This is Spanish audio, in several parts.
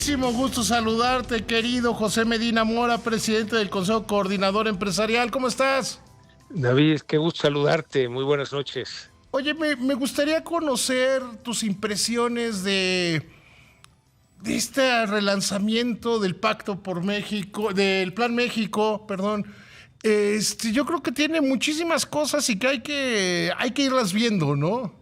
Muchísimo gusto saludarte, querido José Medina Mora, presidente del Consejo Coordinador Empresarial. ¿Cómo estás? David, qué gusto saludarte. Muy buenas noches. Oye, me gustaría conocer tus impresiones de este relanzamiento del Pacto por México, del Plan México, perdón. Yo creo que tiene muchísimas cosas y que hay que irlas viendo, ¿no?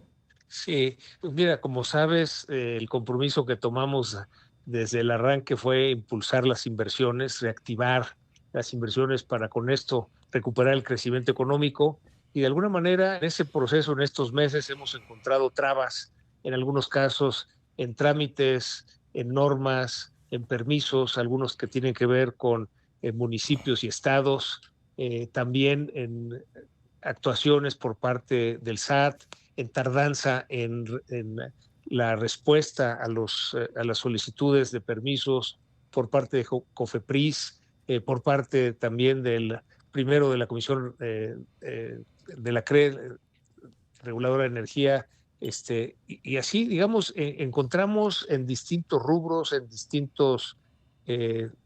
Sí, pues mira, como sabes, el compromiso que tomamos desde el arranque fue impulsar las inversiones, reactivar las inversiones para con esto recuperar el crecimiento económico. Y de alguna manera, en ese proceso, en estos meses, hemos encontrado trabas, en algunos casos, en trámites, en normas, en permisos, algunos que tienen que ver con municipios y estados, también en actuaciones por parte del SAT, en tardanza en la respuesta a las solicitudes de permisos por parte de COFEPRIS, por parte también del primero de la Comisión de la CRE, Reguladora de Energía, y así, digamos, encontramos en distintos rubros, en distintos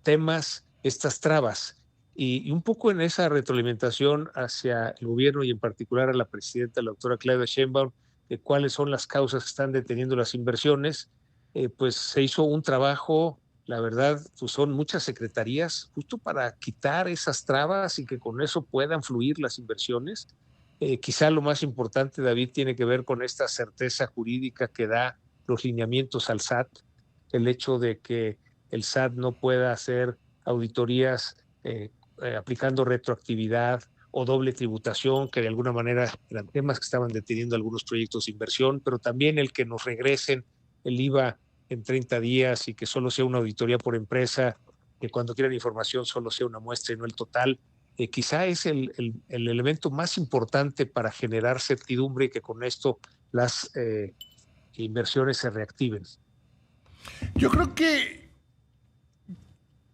temas, estas trabas. Y un poco en esa retroalimentación hacia el gobierno y en particular a la presidenta, la doctora Claudia Sheinbaum, de cuáles son las causas que están deteniendo las inversiones, pues se hizo un trabajo, la verdad, pues son muchas secretarías, justo para quitar esas trabas y que con eso puedan fluir las inversiones. Quizá lo más importante, David, tiene que ver con esta certeza jurídica que da los lineamientos al SAT, el hecho de que el SAT no pueda hacer auditorías aplicando retroactividad o doble tributación, que de alguna manera eran temas que estaban deteniendo algunos proyectos de inversión, pero también el que nos regresen el IVA en 30 días y que solo sea una auditoría por empresa, que cuando quieran información solo sea una muestra y no el total. Quizá es el elemento más importante para generar certidumbre y que con esto las inversiones se reactiven. Yo creo que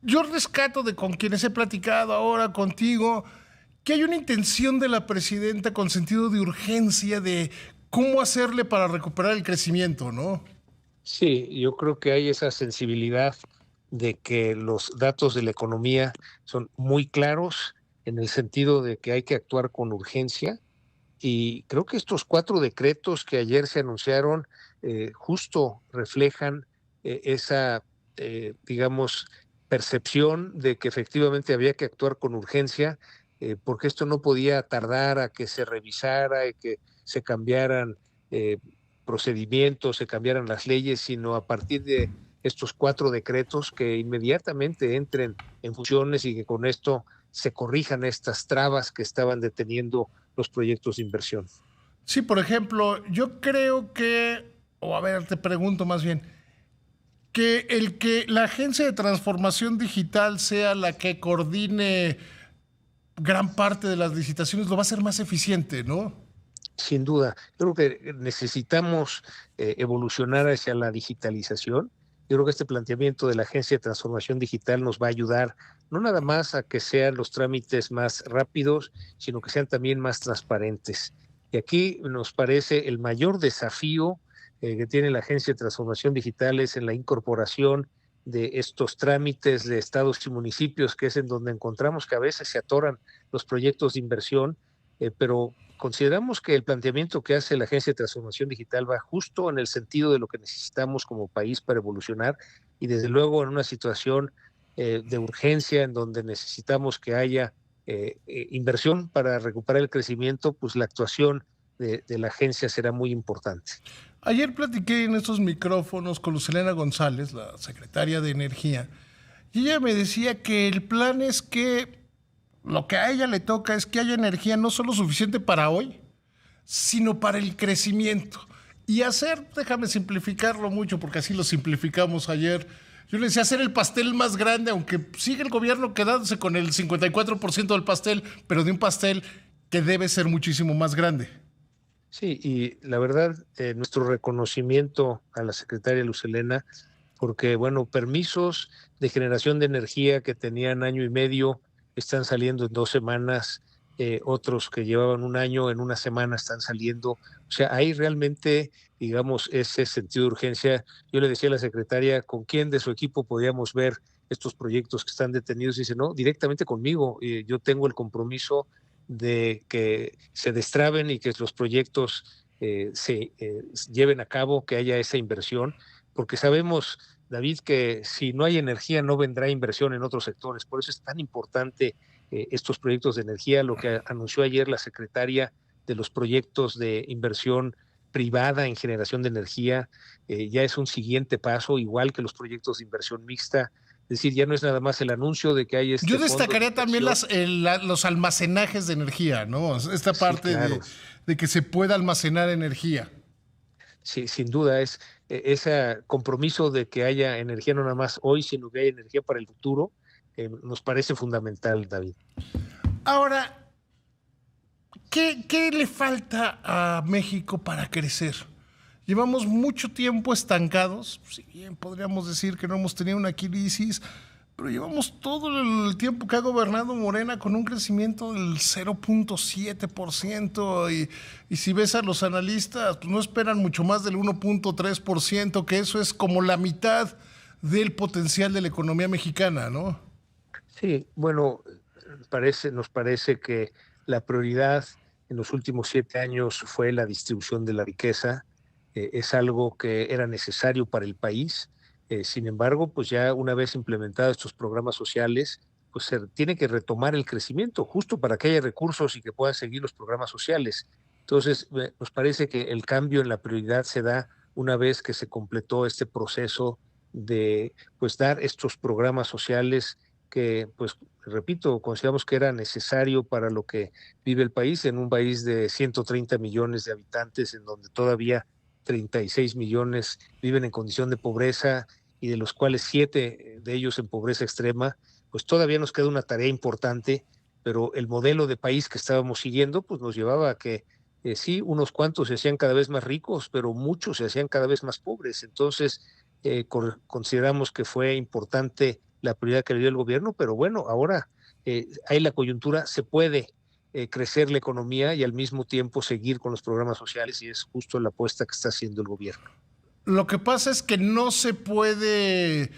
yo rescato de con quienes he platicado ahora contigo que hay una intención de la presidenta con sentido de urgencia de cómo hacerle para recuperar el crecimiento, ¿no? Sí, yo creo que hay esa sensibilidad de que los datos de la economía son muy claros en el sentido de que hay que actuar con urgencia. Y creo que estos 4 decretos que ayer se anunciaron justo reflejan esa, digamos, percepción de que efectivamente había que actuar con urgencia, porque esto no podía tardar a que se revisara y que se cambiaran eh, procedimientos, se cambiaran las leyes, sino a partir de estos 4 decretos que inmediatamente entren en funciones y que con esto se corrijan estas trabas que estaban deteniendo los proyectos de inversión. Sí, por ejemplo, yo creo que, o a ver, te pregunto más bien, que la agencia de transformación digital sea la que coordine gran parte de las licitaciones lo va a hacer más eficiente, ¿no? Sin duda, yo creo que necesitamos evolucionar hacia la digitalización. Yo creo que este planteamiento de la Agencia de Transformación Digital nos va a ayudar no nada más a que sean los trámites más rápidos, sino que sean también más transparentes. Y aquí nos parece el mayor desafío que tiene la Agencia de Transformación Digital es en la incorporación de estos trámites de estados y municipios, que es en donde encontramos que a veces se atoran los proyectos de inversión, pero consideramos que el planteamiento que hace la Agencia de Transformación Digital va justo en el sentido de lo que necesitamos como país para evolucionar y desde luego en una situación de urgencia en donde necesitamos que haya inversión para recuperar el crecimiento, pues la actuación de la agencia será muy importante. Ayer platiqué en estos micrófonos con Lucelena González, la secretaria de Energía, y ella me decía que el plan es que lo que a ella le toca es que haya energía no solo suficiente para hoy, sino para el crecimiento. Y hacer, déjame simplificarlo mucho, porque así lo simplificamos ayer. Yo le decía hacer el pastel más grande, aunque sigue el gobierno quedándose con el 54% del pastel, pero de un pastel que debe ser muchísimo más grande. Sí, y la verdad, nuestro reconocimiento a la secretaria Lucelena, porque, bueno, permisos de generación de energía que tenían año y medio están saliendo en 2 semanas, otros que llevaban un año, en una semana están saliendo. O sea, hay realmente, digamos, ese sentido de urgencia. Yo le decía a la secretaria con quién de su equipo podíamos ver estos proyectos que están detenidos, y dice, no, directamente conmigo. Yo tengo el compromiso de que se destraben y que los proyectos se lleven a cabo, que haya esa inversión, porque sabemos, David, que si no hay energía no vendrá inversión en otros sectores. Por eso es tan importante estos proyectos de energía, lo que anunció ayer la secretaria de los proyectos de inversión privada en generación de energía, ya es un siguiente paso, igual que los proyectos de inversión mixta. Es decir, ya no es nada más el anuncio de que hay Yo este fondo de destacaría también inversión. los almacenajes de energía, ¿no? Esta Sí, parte claro. de que se pueda almacenar energía. Sí, sin duda es ese compromiso de que haya energía no nada más hoy, sino que haya energía para el futuro, nos parece fundamental, David. Ahora, ¿qué le falta a México para crecer? Llevamos mucho tiempo estancados, si bien podríamos decir que no hemos tenido una crisis, pero llevamos todo el tiempo que ha gobernado Morena con un crecimiento del 0.7% y si ves a los analistas, pues no esperan mucho más del 1.3%, que eso es como la mitad del potencial de la economía mexicana, ¿no? Sí, bueno, nos parece que la prioridad en los últimos 7 años fue la distribución de la riqueza. Es algo que era necesario para el país. Sin embargo, pues ya una vez implementados estos programas sociales, pues se tiene que retomar el crecimiento justo para que haya recursos y que puedan seguir los programas sociales. Entonces, nos parece que el cambio en la prioridad se da una vez que se completó este proceso de pues dar estos programas sociales que, pues, repito, consideramos que era necesario para lo que vive el país, en un país de 130 millones de habitantes, en donde todavía 36 millones viven en condición de pobreza y de los cuales 7 de ellos en pobreza extrema. Pues todavía nos queda una tarea importante, pero el modelo de país que estábamos siguiendo pues nos llevaba a que sí, unos cuantos se hacían cada vez más ricos, pero muchos se hacían cada vez más pobres. Entonces, consideramos que fue importante la prioridad que le dio el gobierno, pero bueno, ahora hay la coyuntura, se puede crecer la economía y al mismo tiempo seguir con los programas sociales, y es justo la apuesta que está haciendo el gobierno. Lo que pasa es que no se puede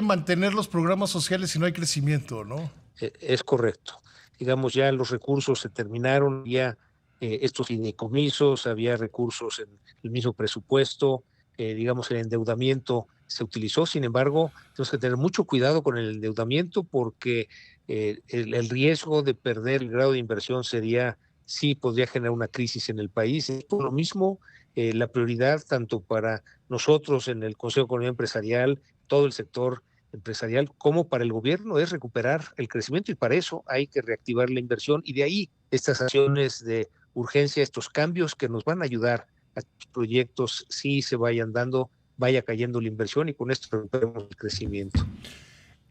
mantener los programas sociales si no hay crecimiento, ¿no? Es correcto. Digamos, ya los recursos se terminaron, ya estos fideicomisos, había recursos en el mismo presupuesto, digamos, el endeudamiento se utilizó. Sin embargo, tenemos que tener mucho cuidado con el endeudamiento porque el riesgo de perder el grado de inversión sería, sí, podría generar una crisis en el país. Por lo mismo, la prioridad tanto para nosotros en el Consejo de Economía Empresarial, todo el sector empresarial, como para el gobierno, es recuperar el crecimiento, y para eso hay que reactivar la inversión, y de ahí estas acciones de urgencia, estos cambios que nos van a ayudar a que los proyectos sí se vayan dando, vaya cayendo la inversión y con esto recuperemos el crecimiento.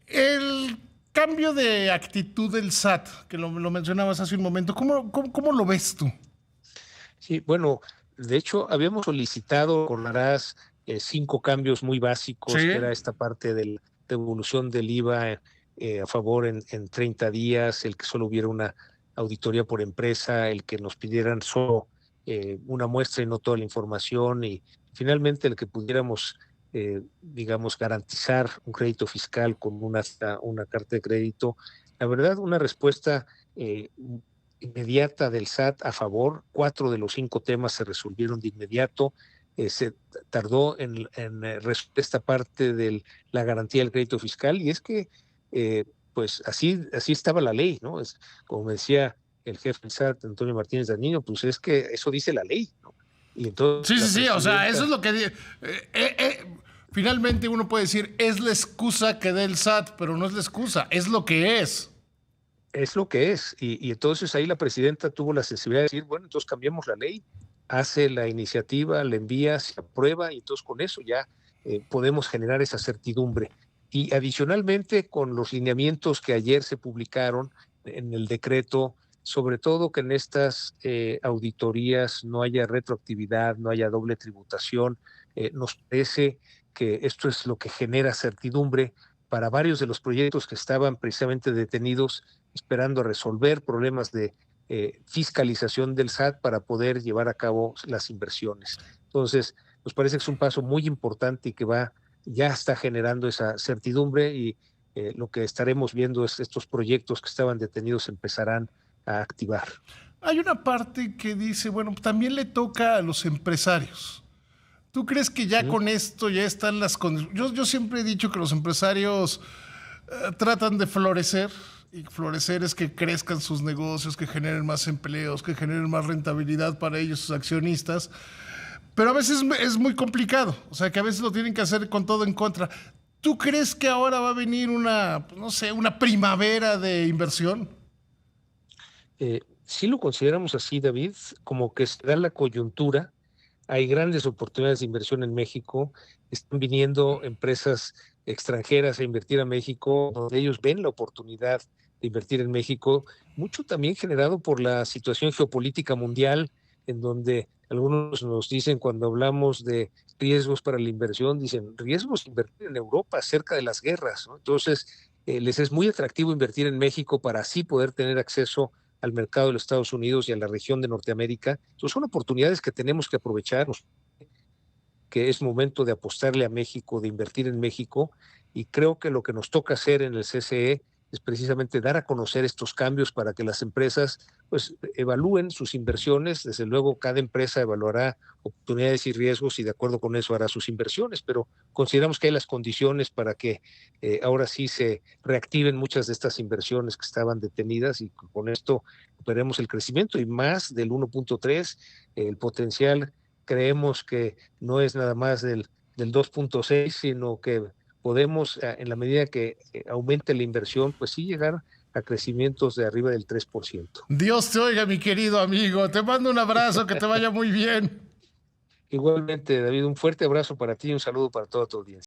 El cambio de actitud del SAT, que lo mencionabas hace un momento, ¿cómo lo ves tú? Sí, bueno, de hecho habíamos solicitado, recordarás, 5 cambios muy básicos, que Sí. era esta parte de devolución del IVA a favor en 30 días, el que solo hubiera una auditoría por empresa, el que nos pidieran solo una muestra y no toda la información, y finalmente el que pudiéramos, digamos, garantizar un crédito fiscal con una carta de crédito. La verdad, una respuesta inmediata del SAT a favor. 4 de los 5 temas se resolvieron de inmediato. Se tardó en resolver esta parte de la garantía del crédito fiscal, y es que pues así estaba la ley, ¿no? Es, como decía el jefe del SAT, Antonio Martínez Danino, pues es que eso dice la ley, ¿no? Y entonces Sí, la sí, sí, o sea, eso es presidenta. lo que... finalmente uno puede decir, es la excusa que da el SAT, pero no es la excusa, es lo que es. Es lo que es. Y entonces ahí la presidenta tuvo la sensibilidad de decir, bueno, entonces cambiamos la ley, hace la iniciativa, la envía, se aprueba, y entonces con eso ya podemos generar esa certidumbre. Y adicionalmente, con los lineamientos que ayer se publicaron en el decreto, sobre todo que en estas auditorías no haya retroactividad, no haya doble tributación, nos parece que esto es lo que genera certidumbre, para varios de los proyectos que estaban precisamente detenidos, esperando resolver problemas de fiscalización del SAT para poder llevar a cabo las inversiones. Entonces, nos parece que es un paso muy importante y que ya está generando esa certidumbre, y lo que estaremos viendo es estos proyectos que estaban detenidos empezarán a activar. Hay una parte que dice, bueno, también le toca a los empresarios. ¿Tú crees que ya con esto ya están las condiciones? Yo siempre he dicho que los empresarios tratan de florecer, y florecer es que crezcan sus negocios, que generen más empleos, que generen más rentabilidad para ellos, sus accionistas, pero a veces es muy complicado, o sea que a veces lo tienen que hacer con todo en contra. ¿Tú crees que ahora va a venir una, no sé, una primavera de inversión? Sí lo consideramos así, David, como que se da la coyuntura. Hay grandes oportunidades de inversión en México, están viniendo empresas extranjeras a invertir a México, donde ellos ven la oportunidad de invertir en México, mucho también generado por la situación geopolítica mundial, en donde algunos nos dicen, cuando hablamos de riesgos para la inversión, dicen riesgos invertir en Europa cerca de las guerras, ¿no? Entonces, les es muy atractivo invertir en México para así poder tener acceso al mercado de los Estados Unidos y a la región de Norteamérica. Entonces son oportunidades que tenemos que aprovechar, que es momento de apostarle a México, de invertir en México, y creo que lo que nos toca hacer en el CCE es precisamente dar a conocer estos cambios para que las empresas pues evalúen sus inversiones. Desde luego cada empresa evaluará oportunidades y riesgos y de acuerdo con eso hará sus inversiones, pero consideramos que hay las condiciones para que ahora sí se reactiven muchas de estas inversiones que estaban detenidas, y con esto veremos el crecimiento y más del 1.3, el potencial creemos que no es nada más del 2.6, sino que podemos, en la medida que aumente la inversión, pues sí llegar a crecimientos de arriba del 3%. Dios te oiga, mi querido amigo. Te mando un abrazo, que te vaya muy bien. Igualmente, David, un fuerte abrazo para ti y un saludo para toda tu audiencia.